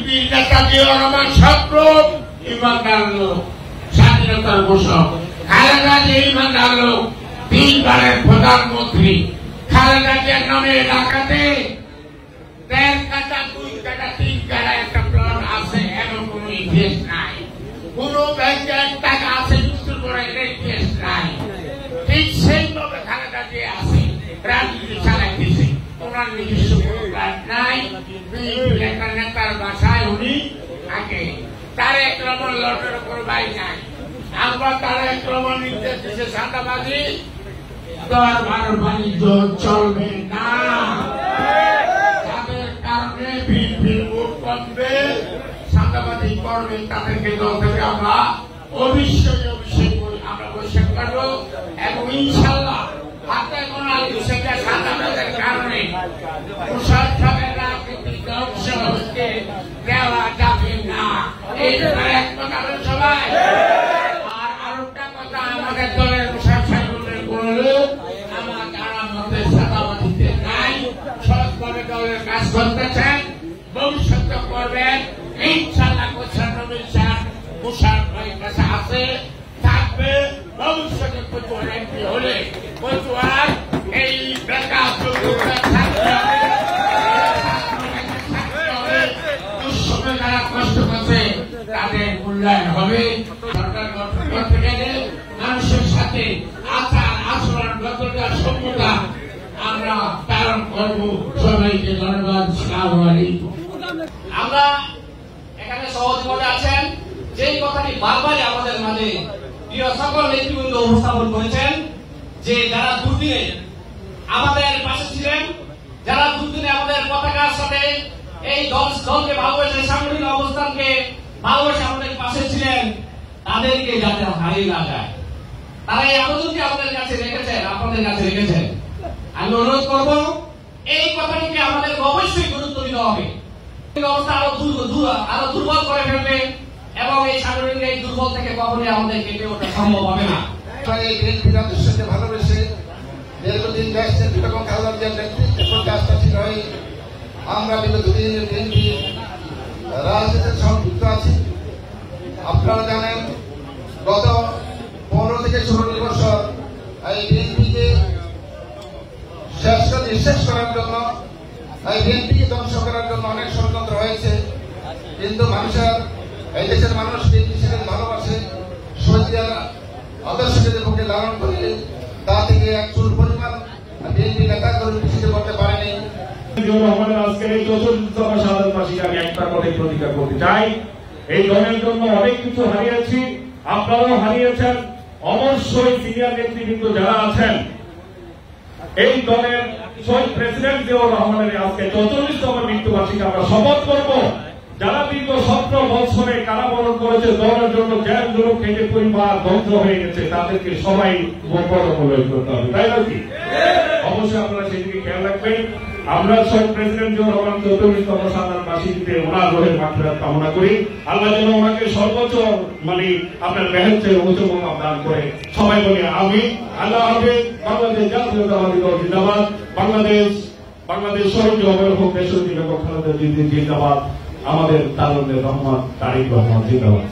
বীর নেতা জিয়াউর রহমান সপ্রম ইমানদার লোক, স্বাধীনতার ঘোষক। খালেদা জিয়া ইমানদার লোক, 3 বারের প্রধানমন্ত্রী। খালেদা জিয়ার নামে এলাকাতে 1.5 কাঠা 2 কাঠা 3 কাঠা একটা প্লট আছে, এমন কোন ইতিহাস নাই। কোন ব্যাংকে 1 টাকা আছে মৃত্যুর পরে, এর ইতিহাস নাই। ঠিক সেইভাবে খালেদা জিয়া আছে, রাজনীতি চালাইতেছে। ওনার নিজস্ব কোনো প্ল্যান নাই। নেতার বাসায় উনি আগে তারেক রহমান লটের উপর বাই নাই। আমরা তারেক রহমান নির্দেশ দিচ্ছে চাঁদাবাজি, দরবার বাণিজ্য চলবে না। তাদের কারণে বিএনপি ভোট কমবে, চাঁদাবাজি করবে, তাদেরকে দল থেকে আমরা অবশ্যই আমরা বৈশাখ করবো। এবং ইনশাল্লাহ হাতে গোনা সেটা চাঁদাবাজের কারণে প্রসাদ সাহেবের রাজনীতির ধ্বংস হচ্ছে দেওয়া যাবে না। এই একমত আবেন সবাই। আর আরেকটা কথা, আমাদের দলের প্রসাদ সাহেবের কোন লোক আমার জানার মধ্যে চাঁদাবাজিতে নাই, সৎভাবে দলের কাজ করতেছেন, ভবিষ্যতে করবেন ইনশাল্লাহ। কোথাও নবীন সাহেব প্রসাদ ভাইয়ের কাছে আছে, থাকবে। ভবিষ্যতে কোথাও এমপি হলে কোথাও এই বেকার থাকতে হবে। দুঃসময় যারা কষ্ট করছে তাদের মূল্যায়ন হবে। সরকার গঠন করতে গেলে মানুষের সাথে আচার আচরণ যতটা সভ্যতা আমরা পালন করবো। সবাইকে ধন্যবাদ। আসসালামু আলাইকুম। আমরা এখানে সহযোগী আছেন, যেই কথাটি বারবারই আমাদের মাঝে প্রিয় সকল নেতৃবৃন্দ উপস্থাপন করেছেন, যে যারা দুর্দিনে আমাদের পাশে ছিলেন, যারা দুর্দিনে আমাদের পতাকার সাথে এই দলকে ভালোবেসে, সাংগঠনিক অবস্থানকে ভালোবেসে আমাদের পাশে ছিলেন, তাদেরকে যাতে হারিয়ে না যায়। তারা এই আবেদনকে আমাদের কাছে রেখেছেন, আপনাদের কাছে রেখেছেন। আমি অনুরোধ করব, এই কথাটিকে আমাদের অবশ্যই গুরুত্ব দিতে হবে। অবস্থা আরো দুর্বল করে ফেলবে এবং এই সাংগঠনিক এই দুর্বল থেকে কখনোই আমাদের কেটে ওঠা সম্ভব হবে না। ভালোবেসে দীর্ঘদিন যাচ্ছেন এবং খালেদা জিয়ার নেতৃত্বে প্রতি আস্থা ছিল। আমরা বিগত দিনের বিএনপি রাজনীতির সংযুক্ত আছি। আপনারা জানেন, গত 15 থেকে 16 বছর এই বিএনপিকে নিঃশেষ করার জন্য, এই বিএনপিকে ধ্বংস করার জন্য অনেক ষড়যন্ত্র হয়েছে। কিন্তু মানুষের, এই দেশের মানুষ বিএনপি সেখানে ভালোবাসে, শহীদের আদর্শকে পক্ষে লালন করে, তা থেকে এক চুল পরিমাণ বিএনপি নেতা কর্মী পিছিয়ে করতে পারেনি। আজকের এই ৪৪তম সাধারণ বার্ষিকী আমি একটা কথাই প্রতিজ্ঞা করতে চাই, এই দলের জন্য অনেক কিছু হারিয়েছি, আপনারাও হারিয়েছেন। অবশ্যই সিনিয়র নেতৃবৃন্দ যারা আছেন, এই দলের শহীদ প্রেসিডেন্ট জিয়াউর রহমানের আজকে ৪৪তম মৃত্যুবার্ষিকী আমরা শপথ করব, যারা দীর্ঘ 17 বছরে কারাবরণ করেছে, দলের জন্য জ্ঞান জোর খেটে পরিবার ধ্বংস হয়ে গেছে, তাদেরকে সবাই বরকরাবলয় করতে হবে, তাই না কি? অবশ্যই আপনারা সেদিকে খেয়াল রাখবেন। আমরা শহীদ প্রেসিডেন্ট জিয়াউর রহমান ৪৪তম সাধারণ বার্ষিকীতে ওনার রোহের মাগফিরাত কামনা করি। আল্লাহ যেন ওনাকে সর্বোচ্চ আপনার মেহেরতে উচ্চ মকাম দান করে। সবাই বলি আমিন। আল্লাহ হাফেজ। বাংলাদেশ জাতীয়তাবাদী দল জিন্দাবাদ। বাংলাদেশ শহীদ অমর হোক দেশটি বেগম খালেদা জিয়া জিন্দাবাদ। আমাদের তারুণ্যের রহমান তারেক রহমান জিন্দাবাদ।